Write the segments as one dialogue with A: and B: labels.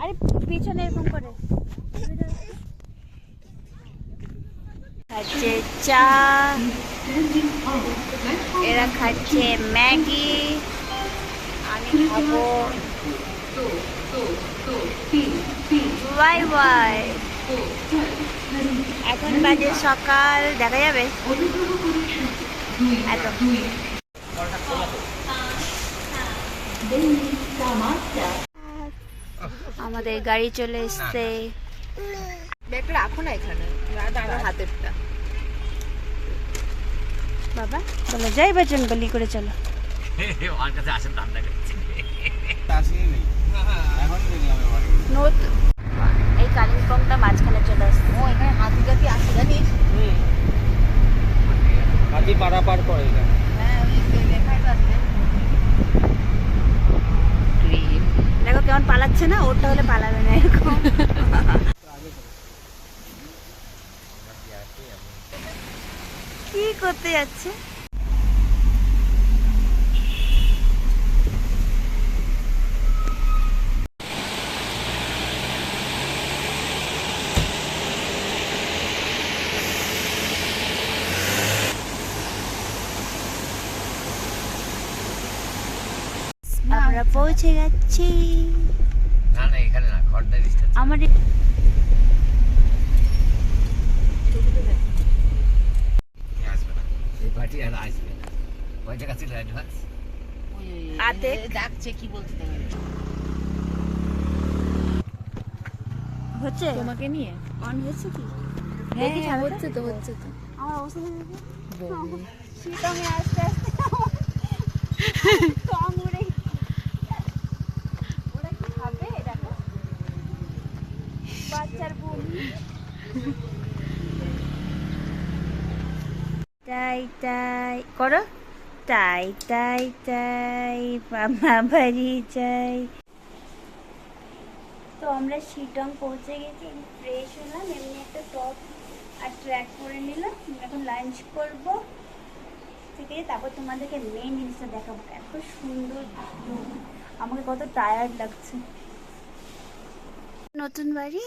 A: আরে পিছনে এরকম করে খাচ্ছে চা, এরা খাচ্ছে ম্যাগি, আমি খাবো ওয়াই ওয়াই। এখন বাজে সকাল, দেখা যাবে এত। আমাদের গাড়ি চলে এসছে।
B: ব্যাগটা রাখো না এখানে, আমার হাতেরটা।
A: বাবা চলো যাই বাজন বলি করে চলো।
C: আমার কাছে আসেন ধান্দা করছে
A: নতুন এই কালিম্পংটা মাঝখানে চলে আসছে।
B: ও এখানে হাতি জাতি আসে জানিস?
C: হাতি পারাপার করে এখানে।
B: হ্যাঁ ওই লেখাই তো আছে।
A: দেখো কেমন পালাচ্ছে না, ওরটা হলে পালাবে না এরকম। কি করতে যাচ্ছে? আমরা পৌঁছে গেছি।
C: না না এখানে না, খড়দার স্টেশন।
A: আমার
C: আসবে না এই পার্টি আর আসবে না। কয় টাকা ছিল অ্যাডভান্স?
A: আতে
B: ডাকছে কি বলতে হবে
A: হচ্ছে
B: তোমাকে নিয়ে?
A: অন হয়েছে কি?
B: হ্যাঁ
A: দেখি ছাড়ো
B: হচ্ছে তো, হচ্ছে তো।
A: আমার অবস্থা দেখো। শীতমে আস্তে আস্তে টং উড়ে ওরা কি খাবে দেখো, বাচ্চার বমি। তাই তাই করো, তাই তাই তাই মামা বাড়ি যাই। তো আমরা শিটং পৌঁছে গেছি, ফ্রেশ হলাম, এমনি একটা টপ আর ট্র্যাক করে নিলাম। এখন লাঞ্চ করব, ঠিক আছে? তারপর তোমাদেরকে মেন জিনিসটা দেখাবো, এত সুন্দর view। আমাকে কত টায়ার্ড লাগছে। নতুন বাড়ি,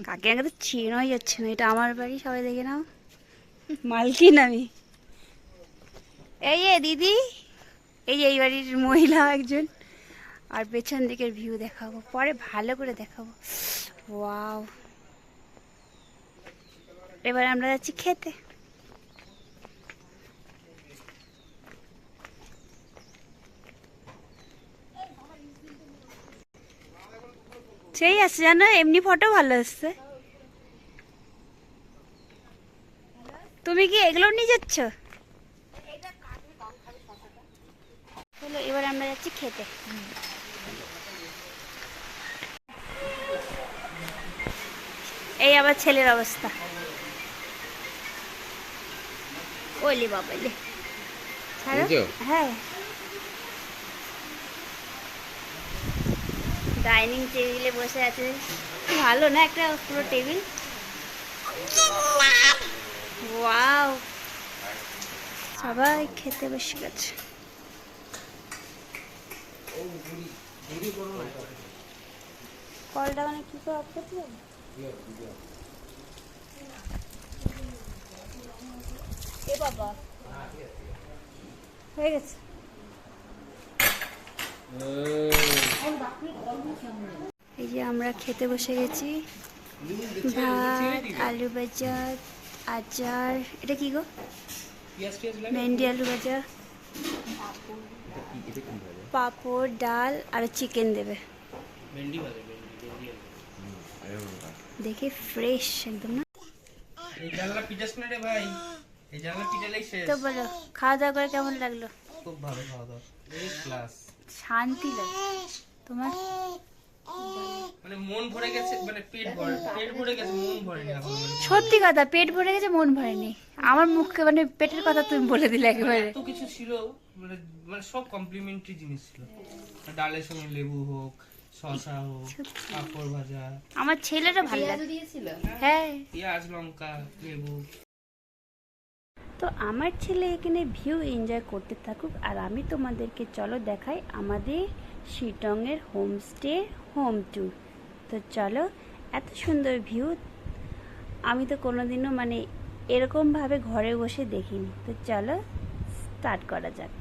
A: কাকে আগে তো চেনাই যাচ্ছে না। এটা আমার বাড়ি, সবাই দেখে নাও, মালকিন আমি। এই যে দিদি, এই যে এই বাড়ির মহিলা একজন। আর পেছন দিকের ভিউ দেখাবো, পরে ভালো করে দেখাবো। ওয়াও, এবার আমরা যাচ্ছি খেতে। সেই আছে জানো, এমনি ফটো ভালো আসছে। তুমি কি এগুলো নিয়ে যাচ্ছ? চলো এবার আমরা যাচ্ছি খেতে। এই আবার ছেলের অবস্থা, ওলি বাবালে ছাড়ো। হ্যাঁ, ডাইনিং টেবিলে বসে আছে, ভালো না একটা পুরো টেবিল। ওয়াও, সবাই খেতে বসে গেছে। কলটা মানে কি করে অফ করতে হবে? এ বাবা, হয়ে গেছে। এই যে আমরা খেতে বসে গেছি, ভাত, আলু ভাজা, আচার, এটা কি গো? ভেন্ডি আলু ভাজা, পাঁপড়, ডাল আর চিকেন দেবে। দেখে ফ্রেশ একদম না? তো বলো, খাওয়া দাওয়া করে কেমন লাগলো?
C: খুব ভালো খাওয়া দাওয়া, ক্লাস।
A: শান্তি লাগে তোমার?
C: মানে মন ভরে গেছে, মানে পেট ভরে গেছে, মন ভরেনি এখন।
A: সত্যি কথা, পেট ভরে গেছে, মন ভরেনি। আমার মুখে মানে পেটের কথা তুমি বলে দিলে একেবারে।
C: এত কিছু ছিল, মানে মানে সব কমপ্লিমেন্টারি জিনিস ছিল। ডালের সঙ্গে লেবু হোক, শসা হোক, পাঁপড় ভাজা,
A: আমার ছেলেটা ভালো লাগে।
B: দিয়েছিল?
A: হ্যাঁ,
C: পেঁয়াজ লঙ্কা লেবু।
A: তো আমার ছেলে এখানে ভিউ এনজয় করতে থাকুক, আর আমি তোমাদেরকে চলো দেখাই আমাদের শিটংয়ের হোমস্টে হোম ট্যুর। তো চলো, এত সুন্দর ভিউ আমি তো কোনোদিনও মানে এরকমভাবে ঘরে বসে দেখিনি। তো চলো স্টার্ট করা যাক।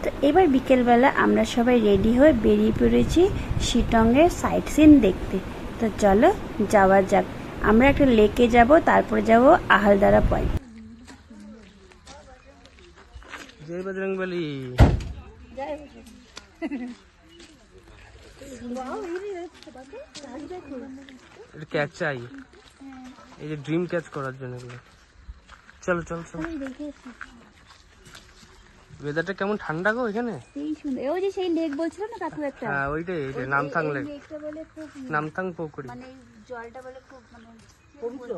A: তো এবার বিকেলবেলা আমরা সবাই রেডি হয়ে বেরিয়ে পড়েছি শিটংয়ের সাইট সিন দেখতে। তো চলো যাওয়া যাক। আমরা একটা লেকে যাব, তারপরে যাব আহালদারা পয়েন্ট।
C: জয় বজরংবলী। এটা ক্যাচ চাই, এই যে ড্রিম ক্যাচ করার জন্য এগুলো। চলো চলো চলো। ওয়েদারটা কেমন ঠান্ডা গো এখানে।
A: সেই সুন্দর। ওই যে সেই লেক বলছিল না কাকু একটা।
C: হ্যাঁ ওইটাই, এই যে নামথাং লেক।
A: লেকটা বলে খুব
C: নামথাং পুকুরি।
A: মানে জলটা বলে খুব মানে পবিত্র।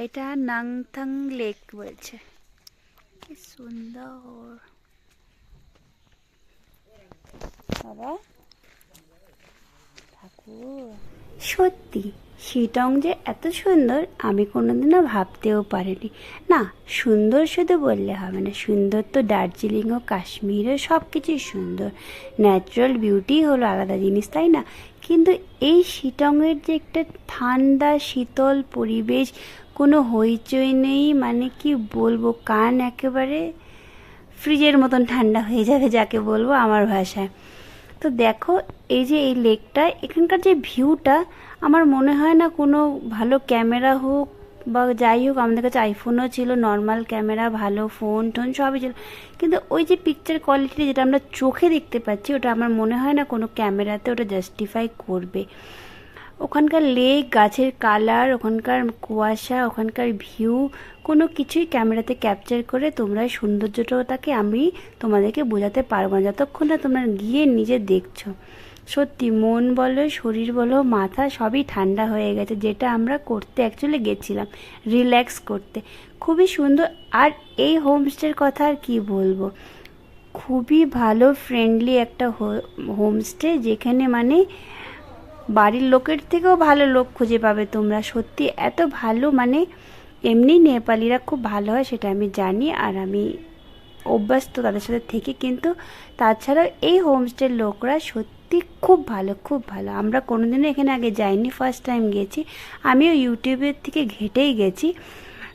A: এটা নামথাং লেক বলছে। কি সুন্দর বাবা ঠাকুর। সত্যি শিটং যে এত সুন্দর আমি কোনোদিনও ভাবতেও পারিনি। না, সুন্দর শুধু বললে হবে না, সুন্দর তো দার্জিলিং ও কাশ্মীরও সব কিছুই সুন্দর। ন্যাচারাল বিউটি হলো আলাদা জিনিস, তাই না? কিন্তু এই শিটংয়ের যে একটা ঠান্ডা শীতল পরিবেশ, কোনো হইচই নেই, মানে কি বলবো, কান একেবারে ফ্রিজের মতন ঠান্ডা হয়ে যাবে যাকে বলবো আমার ভাষায়। তো দেখো এই যে এই লেকটা, এখানকার যে ভিউটা, আমার মনে হয় না কোনো ভালো ক্যামেরা হোক বা যাই হোক, আমাদের কাছে আইফোনও ছিল, নর্মাল ক্যামেরা, ভালো ফোন টোন সবই ছিল, কিন্তু ওই যে পিকচার কোয়ালিটি যেটা আমরা চোখে দেখতে পাচ্ছি, ওটা আমার মনে হয় না কোনো ক্যামেরাতে ওটা জাস্টিফাই করবে। ওখানকার লেক, গাছের কালার, ওখানকার কুয়াশা, ওখানকার ভিউ, কোনো কিছুই ক্যামেরাতে ক্যাপচার করে তোমরা সৌন্দর্যটাকে আমি তোমাদেরকে বোঝাতে পারবো না যতক্ষণ না তোমরা গিয়ে নিজে দেখছো। সত্যি মন বলো, শরীর বলো, মাথা সবই ঠান্ডা হয়ে গেছে, যেটা আমরা করতে অ্যাকচুয়ালি গেছিলাম রিল্যাক্স করতে। খুবই সুন্দর। আর এই হোমস্টের কথা আর কি বলবো, খুবই ভালো ফ্রেন্ডলি একটা হোমস্টে, যেখানে মানে বাড়ির লোকের থেকেও ভালো লোক খুঁজে পাবে তোমরা। সত্যি এত ভালো, মানে এমনি নেপালিরা খুব ভালো হয় সেটা আমি জানি, আর আমি অভ্যস্ত তাদের সাথে থেকে, কিন্তু তাছাড়াও এই হোমস্টের লোকরা সত্যি খুব ভালো, খুব ভালো। আমরা কোনোদিনও এখানে আগে যাইনি, ফার্স্ট টাইম গেছি। আমিও ইউটিউবের থেকে ঘেটেই গেছি।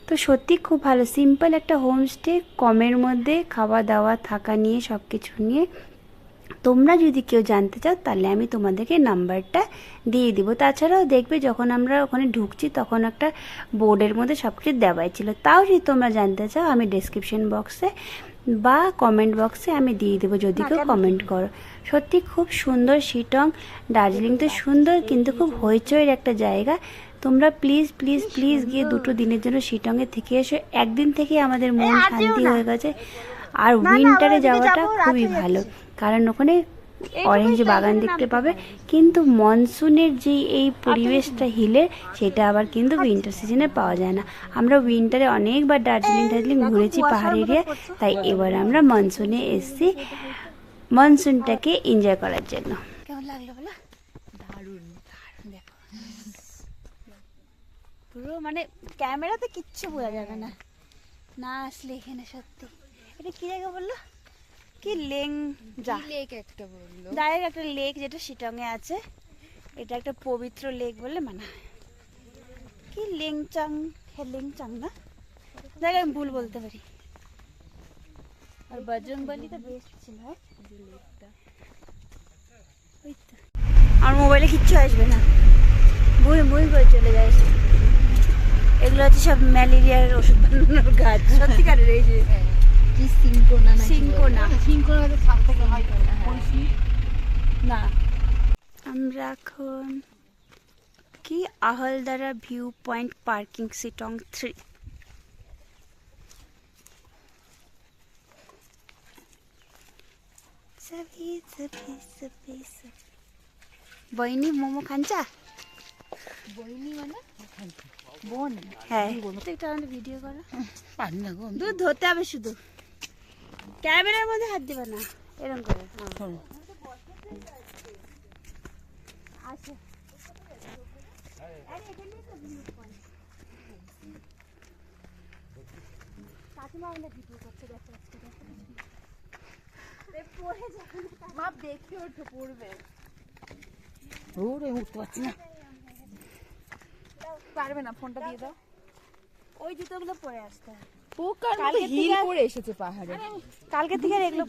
A: তো সত্যি খুব ভালো, সিম্পল একটা হোমস্টে, কমের মধ্যে খাওয়া দাওয়া থাকা নিয়ে সব কিছু নিয়ে। তোমরা যদি কেউ জানতে চাও তাহলে আমি তোমাদেরকে নাম্বারটা দিয়ে দিব। তাছাড়াও দেখবে যখন আমরা ওখানে ঢুকছি তখন একটা বোর্ডের মধ্যে সব কিছু দেওয়াই ছিল। তাও যদি তোমরা জানতে চাও আমি ডেসক্রিপশন বক্সে বা কমেন্ট বক্সে আমি দিয়ে দেবো যদি কেউ কমেন্ট করো। সত্যি খুব সুন্দর শিটং। দার্জিলিং তো সুন্দর, কিন্তু খুব হইচইয়ের একটা জায়গা। তোমরা প্লিজ প্লিজ প্লিজ গিয়ে 2 দিনের জন্য শিটংয়ে থেকে এসো। একদিন থেকে আমাদের মন শান্তি হয়ে গেছে। আর উইন্টারে যাওয়াটা খুবই ভালো, কারণ ওখানে অরেঞ্জ বাগান দেখতে পাবে। কিন্তু মনসুনের যে এই পরিবেশটা হিলের, সেটা আবার কিন্তু উইন্টার সিজনে পাওয়া যায় না। আমরা উইন্টারে অনেকবার দার্জিলিং ঘুরেছি পাহাড় এরিয়া, তাই এবার আমরা মনসুনে এসেছি মনসুনটাকে এনজয় করার জন্য। কেমন লাগলো বলো?
B: দারুণ।
A: দেখো পুরো মানে ক্যামেরাতে কিচ্ছু বোঝা যাবে না না আসলে এখানে। সত্যি এটা কি জায়গা বললো? কি লেংজা
B: লেক একটা বললো,
A: ডাইরেক্ট একটা লেক যেটা শিটংয়ে আছে। এটা একটা পবিত্র লেক বলে মানা হয়। কি লেংচাং, লেংচাং না জায়গা, আমি ভুল বলতে পারি। আর বজরংবলী তো বেস্ট ছিল। ওই তো আমার মোবাইলে কিচ্ছু আসবে না, বই বই করে চলে যায়। এগুলো হচ্ছে সব ম্যালেরিয়ার ওষুধ বানানোর গাছ, সত্যিকারের। এই যে
B: কি সিনকোনা না
A: সিনকোনা।
B: সিনকোনা তো ছাদ থেকে হয়
A: না, আমরা এখন কি Ahaldara view point parking Sittong 3। বইনি মোমো খাঞ্চা
B: বইনি মানে বোন।
A: হ্যাঁ, একটা ভিডিও করো।
B: পারি না গো।
A: দুধ ধরতে হবে শুধু, ক্যামেরার মধ্যে হাত দিবে না, এরকম করে। হ্যাঁ। আচ্ছা। কাকিমা আমাদের ভিডিও করছে, দেখো
B: মা দেখে ওঠো পড়বে। ওরে উঠতে পারছি না, পারবে না, ফোনটা দিয়ে দাও।
A: ওই জুতোগুলো পরে আসতে হয়।
B: কালকে হিল পরে এসেছে পাহাড়ে।
A: কালকে থেকে আর এগুলো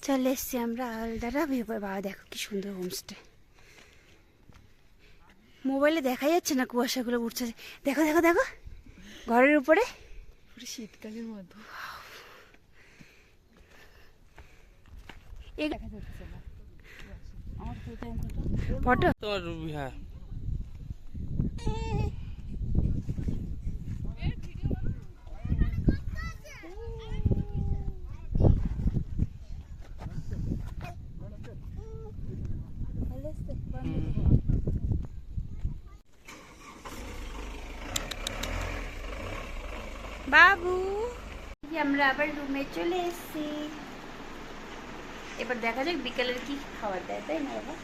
A: চলে এসছি আমরা আলদারা ভিউ। বাবা দেখো কি সুন্দর হোমস্টে, মোবাইলে দেখা যাচ্ছে না, কুয়াশাগুলো উঠছে। দেখো দেখো দেখো ঘরের উপরে
B: পুরো শীতকালের মতো দেখা যাচ্ছে না। আমার
A: ফটো।
C: তোমার হ্যাঁ
A: বাবু, আমরা আবার রুমে চলে এসেছি। এবার দেখা যাক বিকেলের কি খাবার দেয়, তাই না বাবা?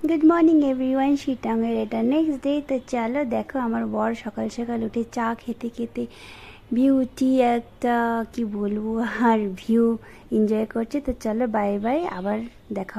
A: গুড মর্নিং এভরিওয়ান, শিটাঙের এটা নেক্সট ডে। তো চলো দেখো আমার বর সকাল সকাল উঠে চা খেতে খেতে বিউটি একটা কি বলবো আর ভিউ এনজয় করছে। তো চলো বাই বাই, আবার দেখা।